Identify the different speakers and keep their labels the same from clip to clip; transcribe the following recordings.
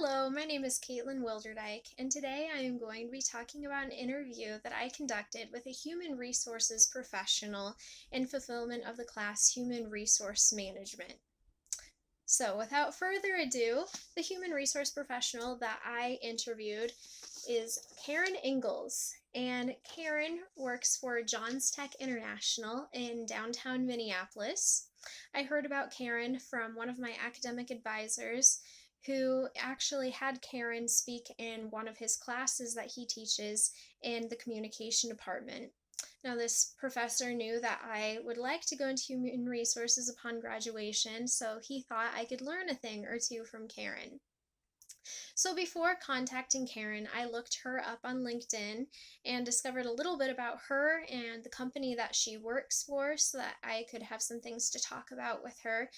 Speaker 1: Hello, my name is Caitlin Wilderdike, and today I am going to be talking about an interview that I conducted with a human resources professional in fulfillment of the class Human Resource Management. So, without further ado, the human resource professional that I interviewed is Karen Ingalls. And Karen works for Johns Tech International in downtown Minneapolis. I heard about Karen from one of my academic advisors who actually had Karen speak in one of his classes that he teaches in the communication department. Now, this professor knew that I would like to go into human resources upon graduation, so he thought I could learn a thing or two from Karen. So before contacting Karen, I looked her up on LinkedIn and discovered a little bit about her and the company that she works for so that I could have some things to talk about with her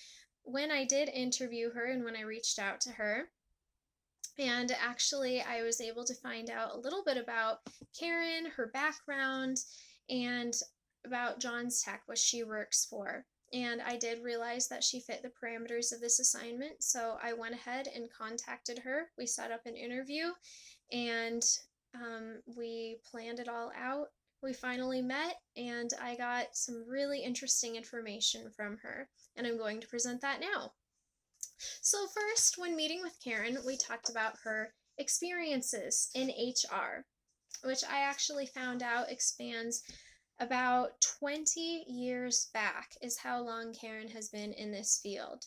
Speaker 1: when I did interview her and when I reached out to her. And actually, I was able to find out a little bit about Karen, her background, and about Johns Tech, which she works for. And I did realize that she fit the parameters of this assignment, so I went ahead and contacted her. We set up an interview and we planned it all out. We finally met, and I got some really interesting information from her, and I'm going to present that now. So, first, when meeting with Karen, we talked about her experiences in HR, which I actually found out expands about 20 years back, is how long Karen has been in this field.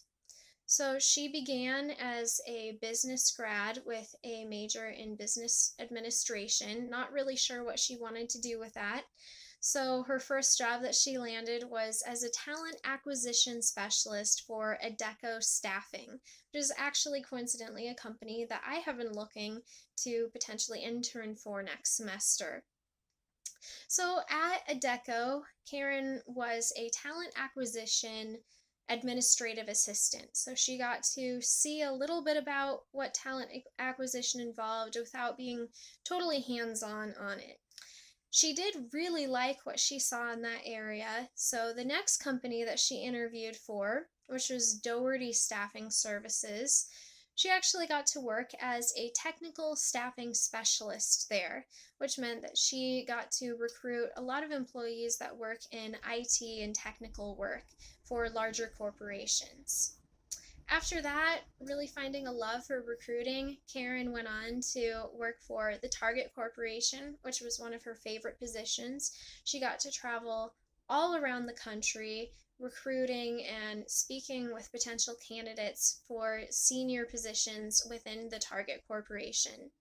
Speaker 1: So, she began as a business grad with a major in business administration, not really sure what she wanted to do with that. So, her first job that she landed was as a talent acquisition specialist for Adecco Staffing, which is actually coincidentally a company that I have been looking to potentially intern for next semester. So, at Adecco, Karen was a talent acquisition administrative assistant. So, she got to see a little bit about what talent acquisition involved without being totally hands on it. She did really like what she saw in that area, so the next company that she interviewed for, which was Doherty Staffing Services, she actually got to work as a technical staffing specialist there, which meant that she got to recruit a lot of employees that work in IT and technical work for larger corporations. After that, really finding a love for recruiting, Karen went on to work for the Target Corporation, which was one of her favorite positions. She got to travel all around the country recruiting and speaking with potential candidates for senior positions within the Target Corporation.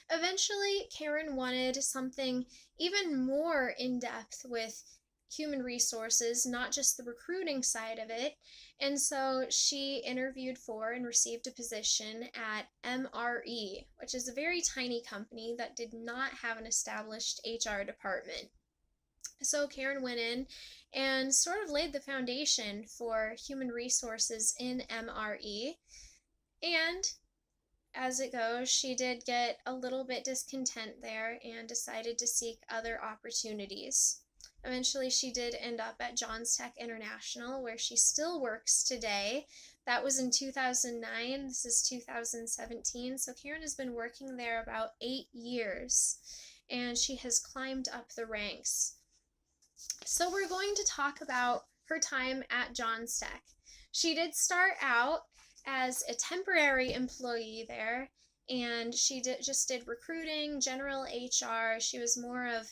Speaker 1: Eventually, Karen wanted something even more in depth with human resources, not just the recruiting side of it. And so she interviewed for and received a position at MRE, which is a very tiny company that did not have an established HR department. So Karen went in and sort of laid the foundation for human resources in MRE. And as it goes, she did get a little bit discontent there and decided to seek other opportunities. Eventually, she did end up at Johns Tech International, where she still works today. That was in 2009. This is 2017. So Karen has been working there about 8 years, and she has climbed up the ranks. So we're going to talk about her time at Johns Tech. She did start out as a temporary employee there, and she just did recruiting, general HR. She was more of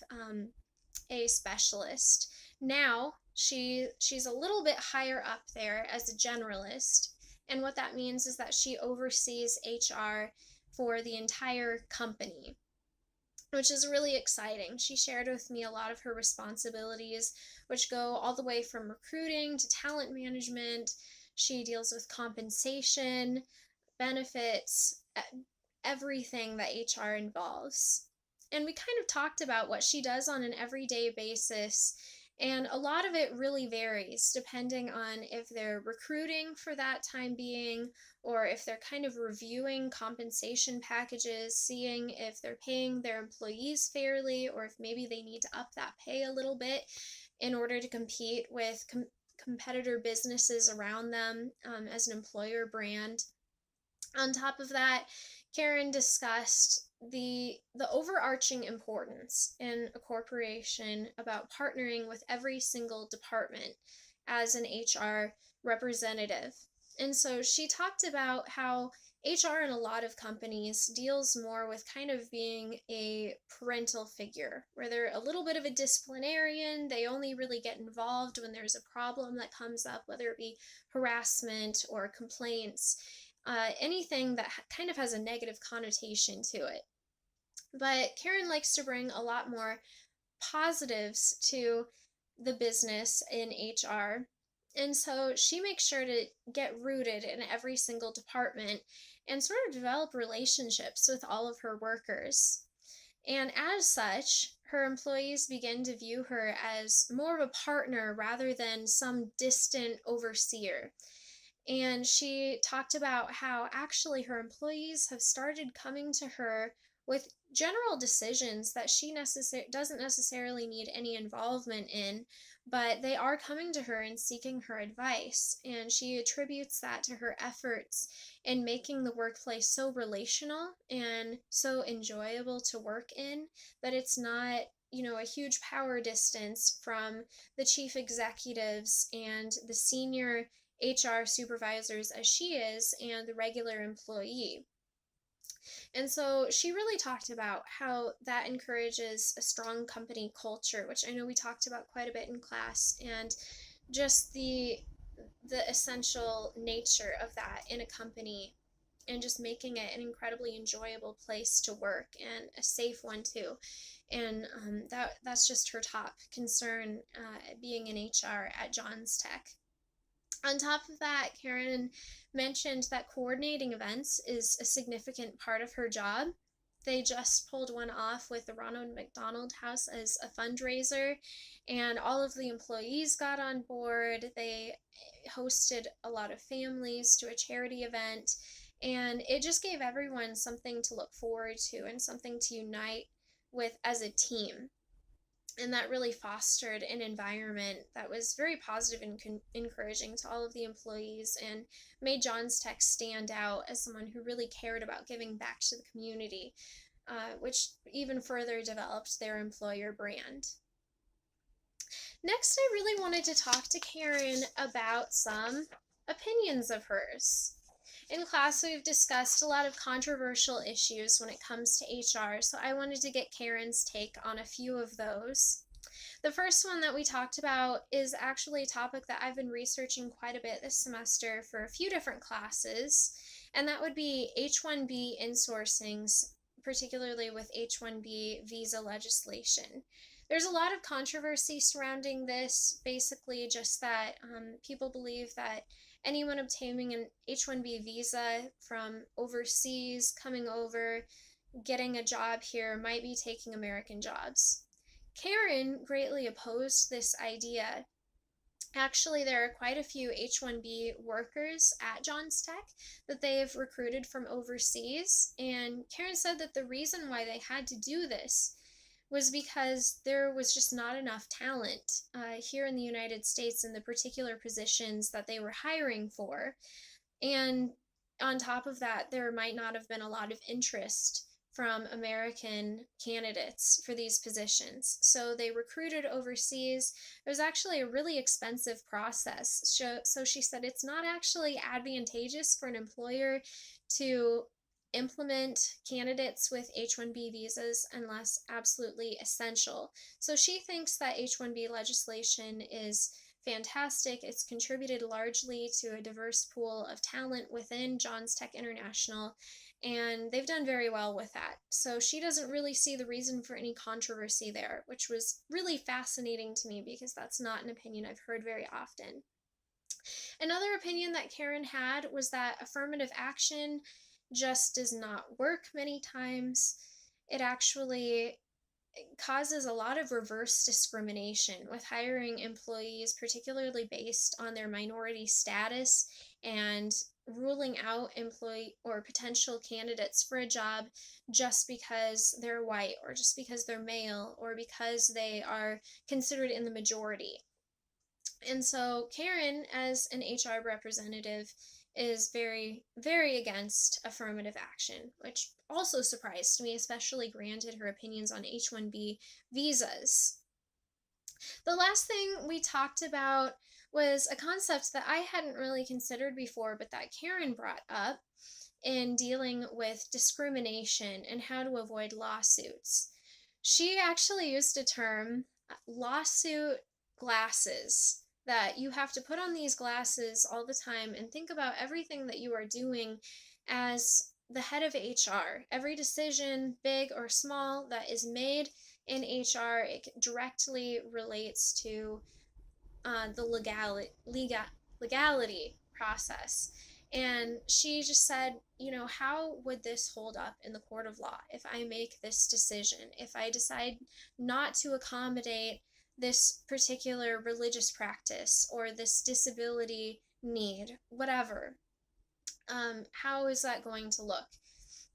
Speaker 1: a specialist. Now she's a little bit higher up there as a generalist, and what that means is that she oversees HR for the entire company, which is really exciting. She shared with me a lot of her responsibilities, which go all the way from recruiting to talent management. She deals with compensation, benefits, everything that HR involves. And we kind of talked about what she does on an everyday basis, and a lot of it really varies depending on if they're recruiting for that time being, or if they're kind of reviewing compensation packages, seeing if they're paying their employees fairly, or if maybe they need to up that pay a little bit in order to compete with competitor businesses around them as an employer brand. On top of that, Karen discussed the overarching importance in a corporation about partnering with every single department as an HR representative. And so she talked about how HR in a lot of companies deals more with kind of being a parental figure, where they're a little bit of a disciplinarian. They only really get involved when there's a problem that comes up, whether it be harassment or complaints, anything that kind of has a negative connotation to it. But Karen likes to bring a lot more positives to the business in HR. And so she makes sure to get rooted in every single department and sort of develop relationships with all of her workers. And as such, her employees begin to view her as more of a partner rather than some distant overseer. And she talked about how actually her employees have started coming to her with general decisions that she doesn't necessarily need any involvement in, but they are coming to her and seeking her advice. And she attributes that to her efforts in making the workplace so relational and so enjoyable to work in that it's not, a huge power distance from the chief executives and the senior HR supervisors as she is and the regular employee. And so she really talked about how that encourages a strong company culture, which I know we talked about quite a bit in class, and just the essential nature of that in a company, and just making it an incredibly enjoyable place to work and a safe one too. And that's just her top concern, being in HR at Johns Tech. On top of that, Karen mentioned that coordinating events is a significant part of her job. They just pulled one off with the Ronald McDonald House as a fundraiser, and all of the employees got on board. They hosted a lot of families to a charity event, and it just gave everyone something to look forward to and something to unite with as a team. And that really fostered an environment that was very positive and encouraging to all of the employees, and made Johns Tech stand out as someone who really cared about giving back to the community, which even further developed their employer brand. Next, I really wanted to talk to Karen about some opinions of hers. In class, we've discussed a lot of controversial issues when it comes to HR, so I wanted to get Karen's take on a few of those. The first one that we talked about is actually a topic that I've been researching quite a bit this semester for a few different classes, and that would be H-1B insourcings, particularly with H-1B visa legislation. There's a lot of controversy surrounding this, basically just that people believe that anyone obtaining an H-1B visa from overseas, coming over, getting a job here, might be taking American jobs. Karen greatly opposed this idea. Actually, there are quite a few H-1B workers at Johns Tech that they have recruited from overseas, and Karen said that the reason why they had to do this was because there was just not enough talent here in the United States in the particular positions that they were hiring for. And on top of that, there might not have been a lot of interest from American candidates for these positions. So they recruited overseas. It was actually a really expensive process. So she said it's not actually advantageous for an employer to implement candidates with H-1B visas unless absolutely essential. So she thinks that H-1B legislation is fantastic. It's contributed largely to a diverse pool of talent within Johns Tech International, and they've done very well with that. So she doesn't really see the reason for any controversy there, which was really fascinating to me because that's not an opinion I've heard very often. Another opinion that Karen had was that affirmative action just does not work many times. It actually causes a lot of reverse discrimination with hiring employees, particularly based on their minority status, and ruling out employee or potential candidates for a job just because they're white, or just because they're male, or because they are considered in the majority. And so Karen, as an HR representative, is very, very against affirmative action, which also surprised me, especially granted her opinions on H-1B visas. The last thing we talked about was a concept that I hadn't really considered before, but that Karen brought up in dealing with discrimination and how to avoid lawsuits. She actually used a term, lawsuit glasses, that you have to put on these glasses all the time and think about everything that you are doing as the head of HR. Every decision, big or small, that is made in HR, it directly relates to the legality process. And she just said, you know, how would this hold up in the court of law if I make this decision? If I decide not to accommodate this particular religious practice or this disability need, whatever, how is that going to look?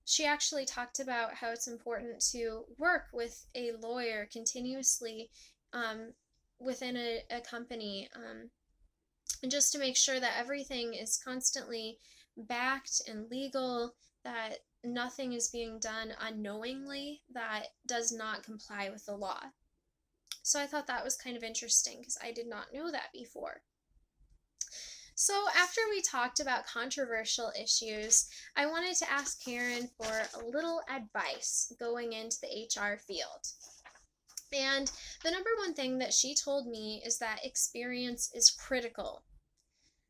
Speaker 1: She actually talked about how it's important to work with a lawyer continuously um, within a company, and just to make sure that everything is constantly backed and legal, that nothing is being done unknowingly that does not comply with the law. So I thought that was kind of interesting because I did not know that before. So, after we talked about controversial issues, I wanted to ask Karen for a little advice going into the HR field. And the number one thing that she told me is that experience is critical.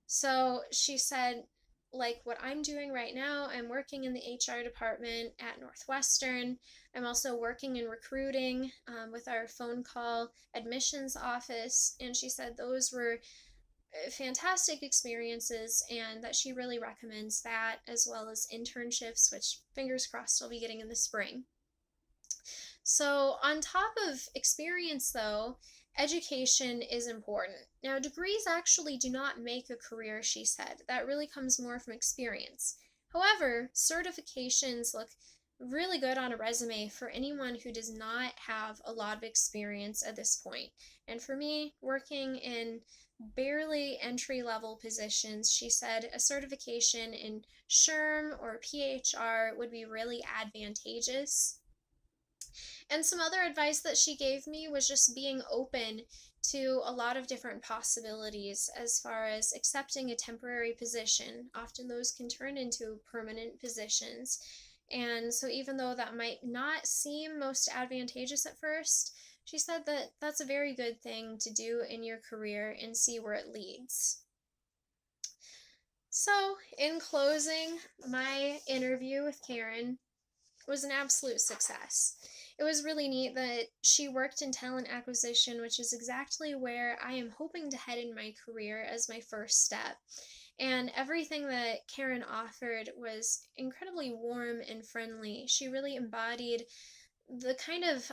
Speaker 1: So, she said, like what I'm doing right now, I'm working in the HR department at Northwestern. I'm also working in recruiting with our phone call admissions office. And she said those were fantastic experiences and that she really recommends that, as well as internships, which fingers crossed I'll be getting in the spring. So, on top of experience, though, education is important. Now, degrees actually do not make a career, she said. That really comes more from experience. However, certifications look really good on a resume for anyone who does not have a lot of experience at this point. And for me, working in barely entry level positions, she said a certification in SHRM or PHR would be really advantageous. And some other advice that she gave me was just being open to a lot of different possibilities as far as accepting a temporary position. Often those can turn into permanent positions. And so, even though that might not seem most advantageous at first, she said that that's a very good thing to do in your career and see where it leads. So, in closing, my interview with Karen was an absolute success. It was really neat that she worked in talent acquisition, which is exactly where I am hoping to head in my career as my first step. And everything that Karen offered was incredibly warm and friendly. She really embodied the kind of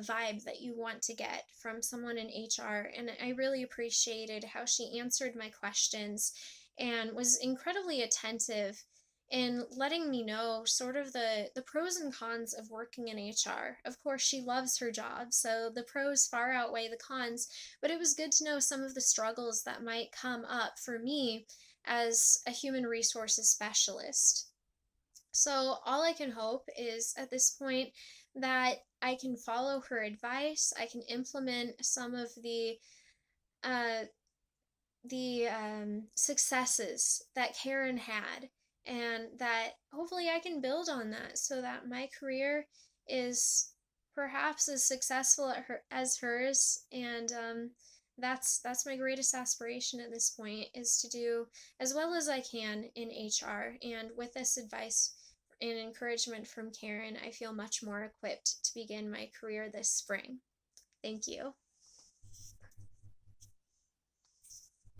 Speaker 1: vibe that you want to get from someone in HR. And I really appreciated how she answered my questions and was incredibly attentive in letting me know sort of the pros and cons of working in HR. Of course, she loves her job, so the pros far outweigh the cons, but it was good to know some of the struggles that might come up for me as a human resources specialist. So, all I can hope is at this point that I can follow her advice. I can implement some of uh, the successes that Karen had, and that hopefully I can build on that so that my career is perhaps as successful at as hers. And that's my greatest aspiration at this point, is to do as well as I can in HR. And with this advice and encouragement from Karen, I feel much more equipped to begin my career this spring. Thank you.